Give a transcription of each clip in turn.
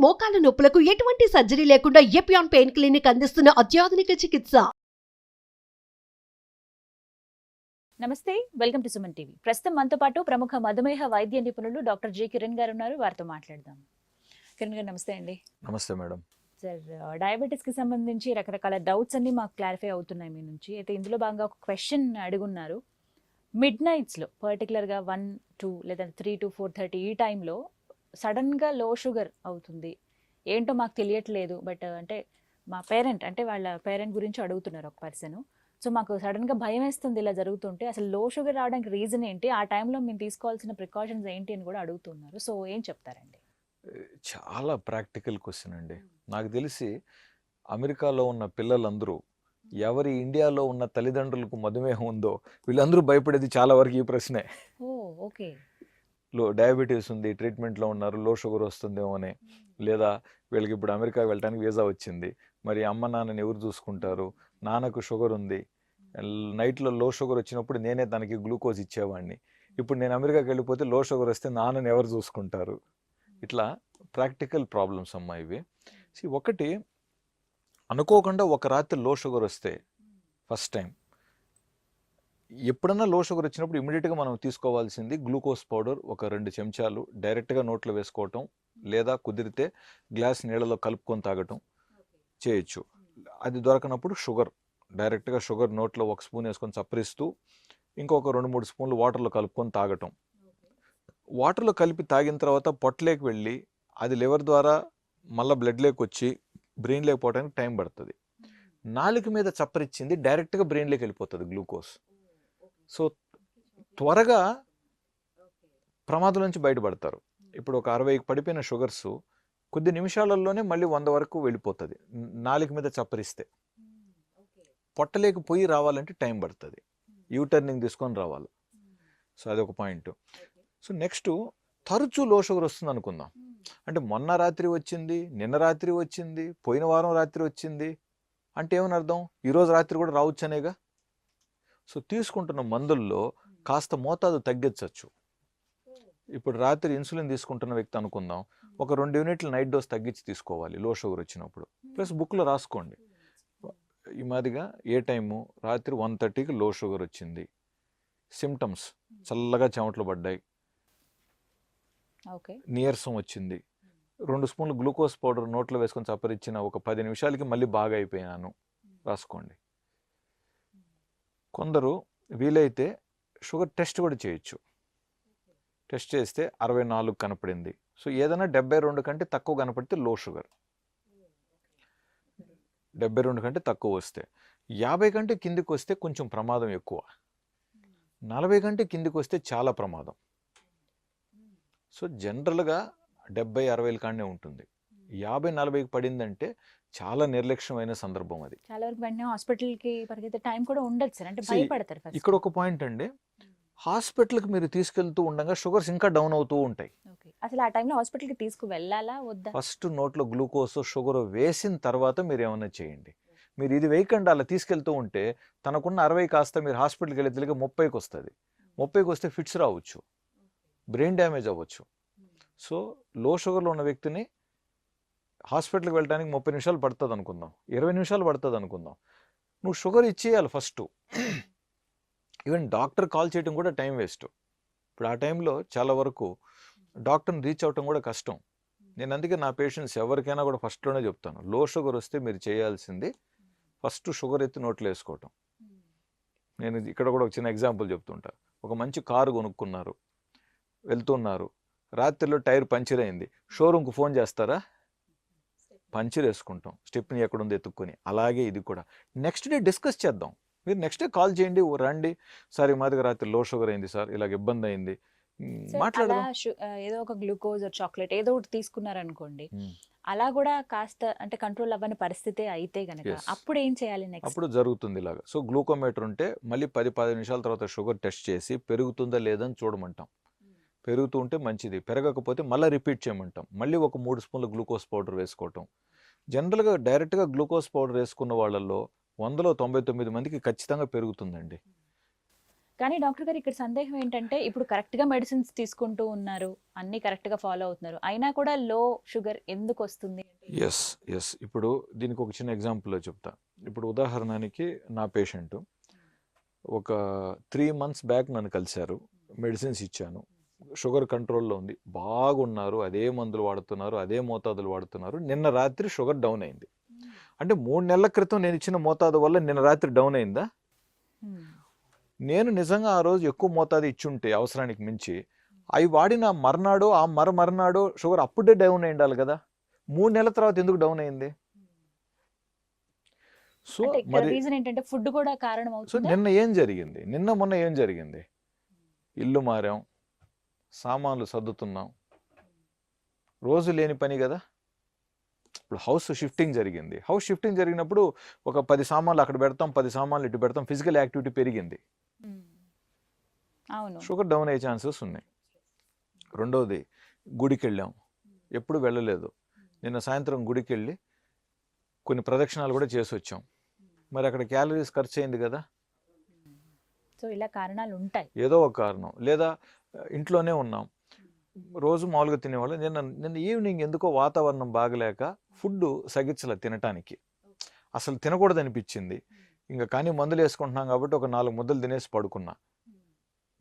మోకాల నొప్పులకు ఎటువంటి సర్జరీ లేకుండా ఎపియాన్ పెయిన్ క్లినిక్ అందిస్తున్న అత్యాధునిక చికిత్స. నమస్తే, వెల్కమ్ టు సుమన్ టీవీ. ప్రస్తుతం మనతో పాటు ప్రముఖ మధుమేహ వైద్య నిపుణులు డాక్టర్ జి కిరణ్ గారు ఉన్నారు. వారితో మాట్లాడదాం. కిరణ్ గారు నమస్తే అండి. నమస్తే మేడం. సార్, డయాబెటీస్ కి సంబంధించి రకరకాల డౌట్స్ అన్ని మాకు క్లారిఫై అవుతున్నాయి మీ నుంచి. అయితే ఇందులో భాగంగా ఒక క్వశ్చన్ అడుగున్నారు. మిడ్ నైట్స్లో పర్టికులర్గా 1, 2 లేదా 3 to 4:30 ఈ టైంలో సడన్గా లో షుగర్ అవుతుంది, ఏంటో మాకు తెలియట్లేదు. బట్ అంటే మా పేరెంట్, అంటే వాళ్ళ పేరెంట్ గురించి అడుగుతున్నారు ఒక పర్సన్. సో మాకు సడన్గా భయం వేస్తుంది ఇలా జరుగుతుంటే, అసలు లో షుగర్ రావడానికి రీజన్ ఏంటి, ఆ టైంలో మేము తీసుకోవాల్సిన ప్రికాషన్స్ ఏంటి అని కూడా అడుగుతున్నారు. సో ఏం చెప్తారండి? చాలా ప్రాక్టికల్ క్వశ్చన్ అండి. నాకు తెలిసి అమెరికాలో ఉన్న పిల్లలందరూ ఎవరి ఇండియాలో ఉన్న తల్లిదండ్రులకు మధుమేహం ఉందో వీళ్ళందరూ భయపడేది చాలా వరకు ఈ ప్రశ్నే. ఓకే. డయాబెటీస్ ఉంది, ట్రీట్మెంట్లో ఉన్నారు, లో షుగర్ వస్తుందేమో అని. లేదా వీళ్ళకి ఇప్పుడు అమెరికా వెళ్ళడానికి వీసా వచ్చింది, మరి అమ్మ నాన్నని ఎవరు చూసుకుంటారు, నాన్నకు షుగర్ ఉంది, నైట్లో లో షుగర్ వచ్చినప్పుడు నేనే తనకి గ్లూకోజ్ ఇచ్చేవాడిని, ఇప్పుడు నేను అమెరికాకి వెళ్ళిపోతే లో షుగర్ వస్తే నాన్నని ఎవరు చూసుకుంటారు. ఇట్లా ప్రాక్టికల్ ప్రాబ్లమ్స్ అమ్మా ఇవి. ఒకటి, అనుకోకుండా ఒక రాత్రి లో షుగర్ వస్తే ఫస్ట్ టైం, ఎప్పుడన్నా లో షుగర్ వచ్చినప్పుడు ఇమీడియట్గా మనం తీసుకోవాల్సింది గ్లూకోజ్ పౌడర్ ఒక 2 చెంచాలు డైరెక్ట్గా నోట్లో వేసుకోవటం, లేదా కుదిరితే గ్లాస్ నీళ్ళలో కలుపుకొని తాగటం చేయొచ్చు. అది దొరకనప్పుడు డైరెక్ట్గా షుగర్ నోట్లో 1 స్పూన్ వేసుకొని చప్పరిస్తూ ఇంకొక 2-3 స్పూన్లు వాటర్లో కలుపుకొని తాగటం. వాటర్లో కలిపి తాగిన తర్వాత పొట్టలోకి వెళ్ళి అది లివర్ ద్వారా మళ్ళీ బ్లడ్లోకి వచ్చి బ్రెయిన్లోకి పోవడానికి టైం పడుతుంది. నాలుక మీద చప్పరిచ్చింది డైరెక్ట్గా బ్రెయిన్లోకి వెళ్ళిపోతుంది గ్లూకోజ్. సో త్వరగా ప్రమాదం నుంచి బయటపడతారు. ఇప్పుడు ఒక 60కి పడిపోయిన షుగర్స్ కొద్ది నిమిషాలలోనే మళ్ళీ 100 వరకు వెళ్ళిపోతుంది. నాలుక మీద చప్పరిస్తే పొట్టలేకి పోయి రావాలంటే టైం పడుతుంది, యూటర్నింగ్ తీసుకొని రావాలి. సో అదొక పాయింట్. సో నెక్స్ట్, తరచూ లో షుగర్ వస్తుంది అనుకుందాం. అంటే మొన్న రాత్రి వచ్చింది, నిన్న రాత్రి వచ్చింది, పోయిన వారం రాత్రి వచ్చింది అంటే ఏమని అర్థం? ఈరోజు రాత్రి కూడా రావచ్చు అనేగా. సో తీసుకుంటున్న మందుల్లో కాస్త మోతాదు తగ్గించవచ్చు. ఇప్పుడు రాత్రి ఇన్సులిన్ తీసుకుంటున్న వ్యక్తి అనుకుందాం, ఒక 2 యూనిట్లు నైట్ డోస్ తగ్గించి తీసుకోవాలి లో షుగర్ వచ్చినప్పుడు. ప్లస్ బుక్లో రాసుకోండి ఈ మాదిరిగా, ఏ టైము రాత్రి 1:30కి లో షుగర్ వచ్చింది, సిమ్టమ్స్ చల్లగా చెమటలు పడ్డాయి, నీరసం వచ్చింది, 2 స్పూన్లు గ్లూకోజ్ పౌడర్ నోట్లో వేసుకొని చప్పరిచ్చిన ఒక 10 నిమిషాలకి మళ్ళీ బాగా అయిపోయాను, రాసుకోండి. కొందరు వీలైతే షుగర్ టెస్ట్ కూడా చేయొచ్చు. టెస్ట్ చేస్తే 64 కనపడింది. సో ఏదైనా 72 కంటే తక్కువ కనపడితే లో షుగర్. 72 కంటే తక్కువ వస్తే, 50 కంటే కిందికి వస్తే కొంచెం ప్రమాదం ఎక్కువ, 40 కంటే కిందికి వస్తే చాలా ప్రమాదం. సో జనరల్గా 70-60 కాడనే ఉంటుంది. 50-40కి పడిందంటే చాలా నిర్లక్ష్యమైన సందర్భం అది. చాలా వరకు వెంటనే హాస్పిటల్కి పరిగెత్తే టైం కూడా ఉండదు సార్, అంటే భయపడతారు. ఇక్కడ ఒక పాయింట్ అండి, హాస్పిటల్కి మీరు తీసుకెళ్తూ ఉండగా షుగర్స్ ఇంకా డౌన్ అవుతూ ఉంటాయి. అసలు ఆ టైంలో హాస్పిటల్కి తీసుకువెళ్ళాలా వద్దా? ఫస్ట్ నోట్లో గ్లూకోజ్ షుగర్ వేసిన తర్వాత మీరు ఏమైనా చేయండి. మీరు ఇది వేయకుండా అలా తీసుకెళ్తూ ఉంటే తనకున్న 60 కాస్త మీరు హాస్పిటల్కి వెళ్ళి 30కి వస్తుంది. 30కి వస్తే ఫిట్స్ రావచ్చు, బ్రెయిన్ డ్యామేజ్ అవ్వచ్చు. సో లో షుగర్లో ఉన్న వ్యక్తిని హాస్పిటల్కి వెళ్ళడానికి 30 నిమిషాలు పడుతుంది అనుకుందాం, 20 నిమిషాలు పడుతుంది అనుకుందాం, నువ్వు షుగర్ ఇచ్చేయాలి ఫస్ట్. ఈవెన్ డాక్టర్ కాల్ చేయడం కూడా టైం వేస్ట్. ఇప్పుడు ఆ టైంలో చాలా వరకు డాక్టర్ని రీచ్ అవ్వటం కూడా కష్టం. నేను అందుకే నా పేషెంట్స్ ఎవరికైనా కూడా ఫస్ట్లోనే చెప్తాను, లో షుగర్ వస్తే మీరు చేయాల్సింది ఫస్ట్ షుగర్ ఎత్తి నోట్లో వేసుకోవటం. నేను ఇక్కడ కూడా ఒక చిన్న ఎగ్జాంపుల్ చెప్తుంటా. ఒక మంచి కారు కొనుక్కున్నారు, వెళ్తున్నారు, రాత్రిలో టైర్ పంచర్ అయింది, షోరూమ్కి ఫోన్ చేస్తారా? పంచర్ వేసుకుంటాం, స్టెప్ని ఎక్కడుంది ఎత్తుక్కొని. అలాగే ఇది కూడా నెక్స్ట్ డే డిస్కస్ చేద్దాం. మీరు నెక్స్ట్ డే కాల్ చేయండి, రండి సార్ ఈ మాదిరిగా రాత్రి లో షుగర్ అయింది సార్, ఇలాగ ఇబ్బంది అయింది, మాట్లాడదాం. ఏదో ఒక గ్లూకోజ్ చాక్లెట్ ఏదో ఒకటి తీసుకున్నారనుకోండి, అలా కూడా కాస్త అంటే కంట్రోల్ అవ్వని పరిస్థితి అయితే గనక అప్పుడు ఏం చేయాలి? నెక్స్ట్ అప్పుడు జరుగుతుంది ఇలాగా. సో గ్లూకోమీటర్ ఉంటే మళ్ళీ 10-15 నిమిషాల తర్వాత షుగర్ టెస్ట్ చేసి పెరుగుతుందా లేదని చూడమంటాం. పెరుగుతూ ఉంటే మంచిది, పెరగకపోతే మళ్ళీ రిపీట్ చేయమంటాం. మళ్ళీ ఒక 3 స్పూన్ల గ్లూకోజ్ పౌడర్ వేసుకోవటం. జనరల్గా డైరెక్ట్గా గ్లూకోజ్ పౌడర్ వేసుకున్న వాళ్ళల్లో 100లో 99 మందికి ఖచ్చితంగా పెరుగుతుందండి. కానీ డాక్టర్ గారు ఇక్కడ సందేహం ఏంటంటే ఇప్పుడు కరెక్ట్ గా మెడిసిన్స్ తీసుకుంటూ ఉన్నారు, అన్ని కరెక్ట్ గా ఫాలో అవుతున్నారు, అయినా కూడా లో షుగర్ ఎందుకు వస్తుంది? ఎస్ ఇప్పుడు దీనికి ఒక చిన్న ఎగ్జాంపుల్ చెప్తా. ఇప్పుడు ఉదాహరణకి నా పేషెంట్ ఒక 3 months బ్యాక్ నన్ను కలిశారు, మెడిసిన్స్ ఇచ్చాను, షుగర్ కంట్రోల్లో ఉంది, బాగున్నారు, అదే మందులు వాడుతున్నారు, అదే మోతాదులు వాడుతున్నారు. నిన్న రాత్రి షుగర్ డౌన్ అయింది. అంటే 3 నెలల క్రితం నేను ఇచ్చిన మోతాదు వల్ల నిన్న రాత్రి డౌన్ అయిందా? నేను నిజంగా ఆ రోజు ఎక్కువ మోతాదు ఇచ్చుంటే అవసరానికి మించి అవి వాడిన మర్నాడో ఆ మర్నాడో షుగర్ అప్పుడే డౌన్ అయి ఉండాలి కదా. 3 నెలల తర్వాత ఎందుకు డౌన్ అయింది? సో అంటే ఇక్కడ మరి రీజన్ ఏంటంటే ఫుడ్ కూడా కారణం సో అవుతుందా? నిన్న ఏం జరిగింది, నిన్న మొన్న ఏం జరిగింది? ఇల్లు మారాం, సామాన్లు సర్దుతున్నాం, రోజు లేని పని కదా. ఇప్పుడు హౌస్ షిఫ్టింగ్ జరిగింది. హౌస్ షిఫ్టింగ్ జరిగినప్పుడు ఒక 10 సామాన్లు అక్కడ పెడతాం, 10 సామాన్లు ఇటు పెడతాం, ఫిజికల్ యాక్టివిటీ పెరిగింది, అవును. షుగర్ డౌన్ అయ్యే ఛాన్సెస్ ఉన్నాయి. రెండవది, గుడికి వెళ్ళాం, ఎప్పుడు వెళ్ళలేదు, నిన్న సాయంత్రం గుడికి వెళ్ళి కొన్ని ప్రదక్షిణాలు కూడా చేసి వచ్చాం, మరి అక్కడ క్యాలరీస్ ఖర్చు అయింది కదా. సో ఇలా కారణాలు ఉంటాయి. ఏదో ఒక కారణం. లేదా ఇంట్లోనే ఉన్నాం, రోజు మామూలుగా తినేవాళ్ళు, నిన్న ఈవినింగ్ ఎందుకో వాతావరణం బాగలేక ఫుడ్ సగిచ్చలే తినటానికి, అసలు తినకూడదు అనిపించింది. ఇంకా కానీ మందులు వేసుకుంటున్నాం కాబట్టి ఒక 4 ముద్దలు తినేసి పడుకున్నా,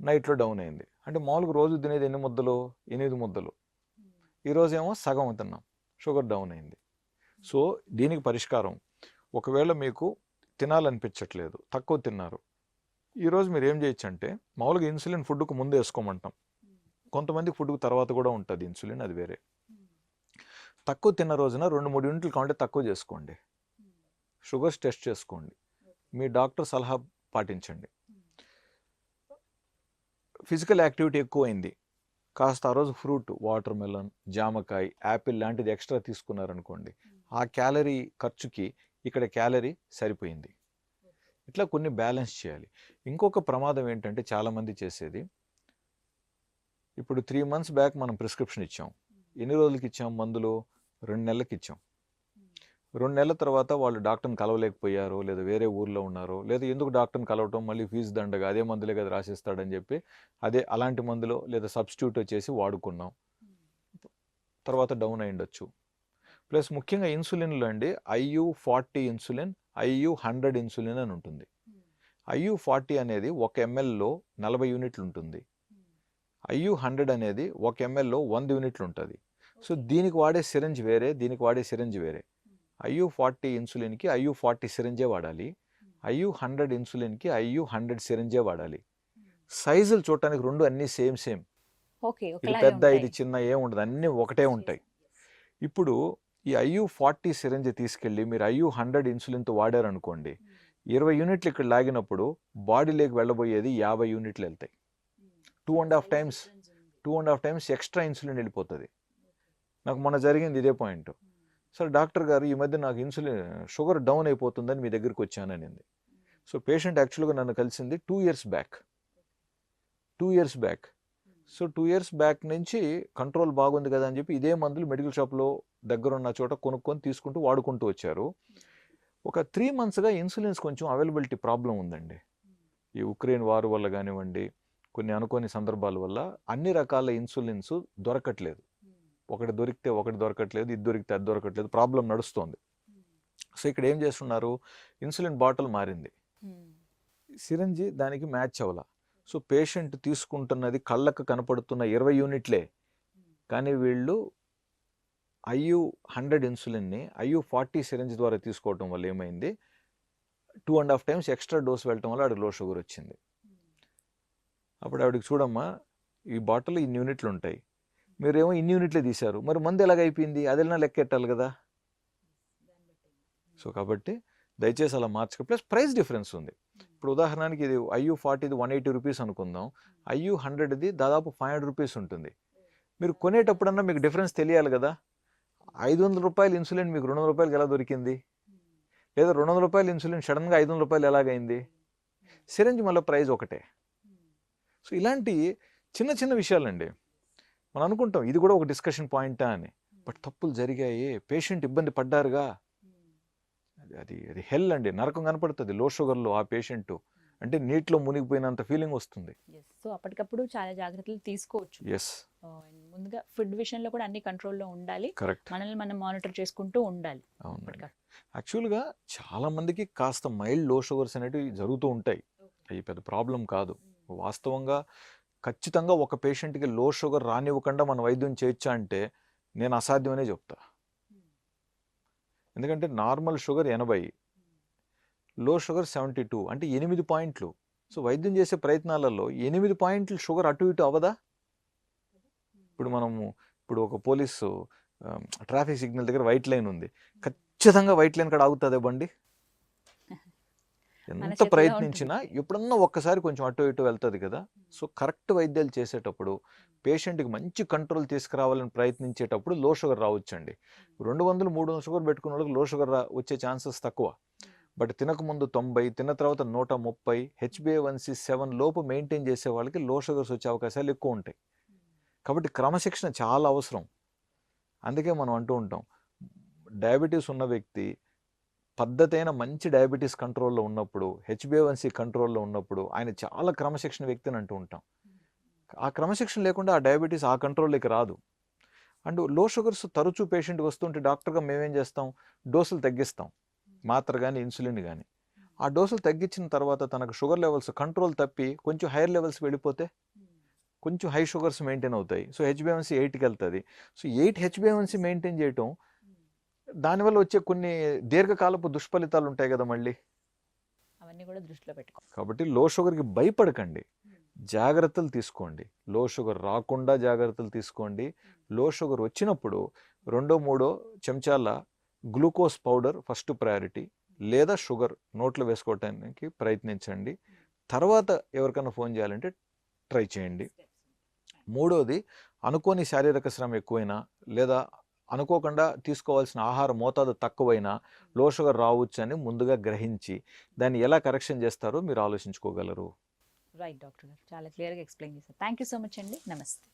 నైట్లో డౌన్ అయింది. అంటే మామూలుగా రోజు తినేది ఎన్ని ముద్దలు? 8 ముద్దలు. ఈరోజు ఏమో సగం తిన్నాం, షుగర్ డౌన్ అయింది. సో దీనికి పరిష్కారం, ఒకవేళ మీకు తినాలనిపించట్లేదు, తక్కువ తిన్నారు, ఈరోజు మీరు ఏం చేయొచ్చు అంటే, మామూలుగా ఇన్సులిన్ ఫుడ్కు ముందు వేసుకోమంటాం, కొంతమందికి ఫుడ్కు తర్వాత కూడా ఉంటుంది ఇన్సులిన్, అది వేరే. తక్కువ తిన్న రోజున 2-3 యూనిట్లు కావాలంటే తక్కువ చేసుకోండి, షుగర్స్ టెస్ట్ చేసుకోండి, మీ డాక్టర్ సలహా పాటించండి. ఫిజికల్ యాక్టివిటీ ఎక్కువైంది, కాస్త ఆ రోజు ఫ్రూట్, వాటర్ మెలన్, జామకాయ, యాపిల్ లాంటిది ఎక్స్ట్రా తీసుకున్నారనుకోండి, ఆ క్యాలరీ ఖర్చుకి ఇక్కడ క్యాలరీ సరిపోయింది. ఇట్లా కొన్ని బ్యాలెన్స్ చేయాలి. ఇంకొక ప్రమాదం ఏంటంటే చాలామంది చేసేది, ఇప్పుడు 3 months బ్యాక్ మనం ప్రిస్క్రిప్షన్ ఇచ్చాం, ఎన్ని రోజులకి ఇచ్చాం మందులు? 2 నెలలకి ఇచ్చాం. 2 నెలల తర్వాత వాళ్ళు డాక్టర్ని కలవలేకపోయారో, లేదా వేరే ఊర్లో ఉన్నారో, లేదా ఎందుకు డాక్టర్ని కలవటం, మళ్ళీ ఫీజు దండగా, అదే మందులే కదా రాసిస్తాడని చెప్పి అలాంటి మందులు లేదా సబ్స్టిట్యూట్ వచ్చేసి వాడుకున్నాం, తర్వాత డౌన్ అయి ఉండొచ్చు. ప్లస్ ముఖ్యంగా ఇన్సులిన్లో అండి, IU40 ఇన్సులిన్, IU100 ఇన్సులిన్ అని ఉంటుంది. IU40 అనేది 1 mlలో 40 యూనిట్లు ఉంటుంది, IU100 అనేది 1 mlలో 100 యూనిట్లు ఉంటుంది. సో దీనికి వాడే సిరంజ్ వేరే, దీనికి వాడే సిరంజ్ వేరే. IU40 ఇన్సులిన్కి IU40 సిరంజే వాడాలి, IU100 ఇన్సులిన్కి IU100 సిరంజే వాడాలి. సైజులు చూడటానికి రెండు అన్నీ సేమ్, ఇది పెద్ద ఇది చిన్న ఏం ఉండదు, అన్నీ ఒకటే ఉంటాయి. ఇప్పుడు ఈ IU40 సిరంజ్ తీసుకెళ్ళి మీరు IU100 ఇన్సులిన్తో వాడారనుకోండి, 20 యూనిట్లు ఇక్కడ లాగినప్పుడు బాడీలోకి వెళ్ళబోయేది 50 యూనిట్లు వెళ్తాయి. 2.5 times ఎక్స్ట్రా ఇన్సులిన్ వెళ్ళిపోతుంది. నాకు మొన్న జరిగింది ఇదే పాయింట్. సరే డాక్టర్ గారు, ఈ మధ్య నాకు షుగర్ డౌన్ అయిపోతుందని మీ దగ్గరికి వచ్చాననింది. సో పేషెంట్ యాక్చువల్గా నన్ను కలిసింది 2 years back. So 2 years back నుంచి కంట్రోల్ బాగుంది కదా అని చెప్పి ఇదే మందులు మెడికల్ షాప్లో దగ్గరున్న చోట కొనుక్కొని తీసుకుంటూ వాడుకుంటూ వచ్చారు. ఒక 3 monthsగా ఇన్సులిన్స్ కొంచెం అవైలబిలిటీ ప్రాబ్లం ఉందండి. ఈ ఉక్రెయిన్ వార్ వల్ల కానివ్వండి, కొన్ని అనుకోని సందర్భాల వల్ల అన్ని రకాల ఇన్సులిన్స్ దొరకట్లేదు. ఒకటి దొరికితే ఒకటి దొరకట్లేదు, ఇది దొరికితే అది దొరకట్లేదు, ప్రాబ్లం నడుస్తుంది. సో ఇక్కడ ఏం చేస్తున్నారు, ఇన్సులిన్ బాటిల్ మారింది, సిరంజి దానికి మ్యాచ్ అవ్వాల. సో పేషెంట్ తీసుకుంటున్నది కళ్ళకు కనపడుతున్న 20 యూనిట్లే, కానీ వీళ్ళు IU100 ఇన్సులిన్ని IU40 సిరంజ్ ద్వారా తీసుకోవటం వల్ల ఏమైంది, 2.5 times ఎక్స్ట్రా డోస్ వెళ్ళటం వల్ల ఆవిడకి లో షుగర్ వచ్చింది. అప్పుడు ఆవిడకి, చూడమ్మా ఈ బాటిల్ ఇన్ని యూనిట్లు ఉంటాయి, మీరేమో ఇన్ని యూనిట్లే తీశారు, మరి మందు ఎలాగైపోయింది, అదెలా లెక్కెట్టాలి కదా. సో కాబట్టి దయచేసి అలా మార్చక. ప్లస్ ప్రైస్ డిఫరెన్స్ ఉంది. ఇప్పుడు ఉదాహరణకి ఇది IU40 180 రూపీస్ అనుకుందాం, IU100 దాదాపు 500 రూపీస్ ఉంటుంది. మీరు కొనేటప్పుడన్నా మీకు డిఫరెన్స్ తెలియాలి కదా. 500 రూపాయల ఇన్సులిన్ మీకు 200 రూపాయలకి ఎలా దొరికింది, లేదా 200 రూపాయల ఇన్సులిన్ సడన్గా 500 రూపాయలు ఎలాగైంది, సిరంజ్ మళ్ళీ ప్రైస్ ఒకటే. సో ఇలాంటి చిన్న చిన్న విషయాలండి మనం అనుకుంటాం ఇది కూడా ఒక డిస్కషన్ పాయింటా అని, బట్ తప్పులు జరిగాయి, పేషెంట్ ఇబ్బంది పడ్డారుగా, అది హెల్ అండి, నరకం కనపడుతుంది లో షుగర్లో. ఆ పేషెంట్ అంటే నీటిలో మునిగిపోయినంత ఫీలింగ్ వస్తుంది. సో అప్పటికప్పుడు చాలా జాగ్రత్తలు తీసుకోవచ్చు. ఎస్, And ముందుగా ఫుడ్ విషయంలో కూడా అన్ని కంట్రోల్లో ఉండాలి, కరెక్ట్. మనల్ని మనం మానిటర్ చేసుకుంటూ ఉండాలి. అవునండి. అప్పటికప్పుడు. యాక్చువల్గా చాలా మందికి కాస్త మైల్డ్ లో షుగర్స్ అనేవి జరుగుతూ ఉంటాయి. అవి పెద్ద ప్రాబ్లం కాదు. వాస్తవంగా ఖచ్చితంగా ఒక పేషెంట్కి లో షుగర్ రానివ్వకుండా మనం వైద్యం చేయొచ్చా అంటే నేను అసాధ్యమనే చెప్తా. ఎందుకంటే నార్మల్ షుగర్ 80, లో షుగర్ 72, అంటే 8 పాయింట్లు. సో వైద్యం చేసే ప్రయత్నాలలో 8 పాయింట్లు షుగర్ అటు ఇటు అవ్వదా? ఇప్పుడు ఒక పోలీసు ట్రాఫిక్ సిగ్నల్ దగ్గర వైట్ లైన్ ఉంది, ఖచ్చితంగా వైట్ లైన్ కాడ ఆగుతుందే బండి? ఎంత చేతిలో ప్రయత్నించినా ఎప్పుడన్నా ఒక్కసారి కొంచెం అటు ఇటు వెళ్తుంది కదా. సో కరెక్ట్ వైద్యాలు చేసేటప్పుడు పేషెంట్కి మంచి కంట్రోల్ తీసుకురావాలని ప్రయత్నించేటప్పుడు లో షుగర్ రావచ్చండి. 200, 300 షుగర్ పెట్టుకున్న వాళ్ళకి లో షుగర్ వచ్చే ఛాన్సెస్ తక్కువ. బట్ తినకముందు 90, తిన్న తర్వాత 130, HbA1c 7 లోపు మెయింటైన్ చేసే వాళ్ళకి లో షుగర్స్ వచ్చే అవకాశాలు ఎక్కువ ఉంటాయి. కాబట్టి క్రమశిక్షణ చాలా అవసరం. అందుకే మనం అంటూ ఉంటాం, డయాబెటీస్ ఉన్న వ్యక్తి పద్ధతైన మంచి డయాబెటీస్ కంట్రోల్లో ఉన్నప్పుడు, HbA1c కంట్రోల్లో ఉన్నప్పుడు ఆయన చాలా క్రమశిక్షణ వ్యక్తి అని అంటూ ఉంటాం. ఆ క్రమశిక్షణ లేకుండా ఆ డయాబెటీస్ ఆ కంట్రోల్లోకి రాదు. అండ్ లో షుగర్స్ తరచూ పేషెంట్కి వస్తుంటే డాక్టర్గా మేమేం చేస్తాం, డోసులు తగ్గిస్తాం, మాత్ర కానీ ఇన్సులిన్ కానీ. ఆ డోసులు తగ్గించిన తర్వాత తనకు షుగర్ లెవెల్స్ కంట్రోల్ తప్పి కొంచెం హైయర్ లెవెల్స్ వెళ్ళిపోతే కొంచెం హై షుగర్స్ మెయింటైన్ అవుతాయి. సో HbA1c 8కి వెళ్తుంది. సో 8 HbA1c మెయింటైన్ చేయటం, దానివల్ల వచ్చే కొన్ని దీర్ఘకాలపు దుష్ఫలితాలు ఉంటాయి కదా మళ్ళీ. అవన్నీ కూడా దృష్టిలో పెట్టుకో. కాబట్టి లో షుగర్కి భయపడకండి, జాగ్రత్తలు తీసుకోండి. లో షుగర్ రాకుండా జాగ్రత్తలు తీసుకోండి. లో షుగర్ వచ్చినప్పుడు 2-3 చెంచాల గ్లూకోజ్ పౌడర్ ఫస్ట్ ప్రయారిటీ, లేదా షుగర్ నోట్లో వేసుకోవటానికి ప్రయత్నించండి. తర్వాత ఎవరికైనా ఫోన్ చేయాలంటే ట్రై చేయండి. మూడోది, అనుకోని శారీరక శ్రమ ఎక్కువైనా లేదా అనుకోకుండా తీసుకోవాల్సిన ఆహార మోతాదు తక్కువైనా లో షుగర్ రావచ్చు అని ముందుగా గ్రహించి దాన్ని ఎలా కరెక్షన్ చేస్తారో మీరు ఆలోచించుకోగలరు. రైట్ డాక్టర్ గారు, చాలా క్లియర్గా ఎక్స్ప్లెయిన్ చేశారు. థ్యాంక్ యూ సో మచ్ అండి. నమస్తే.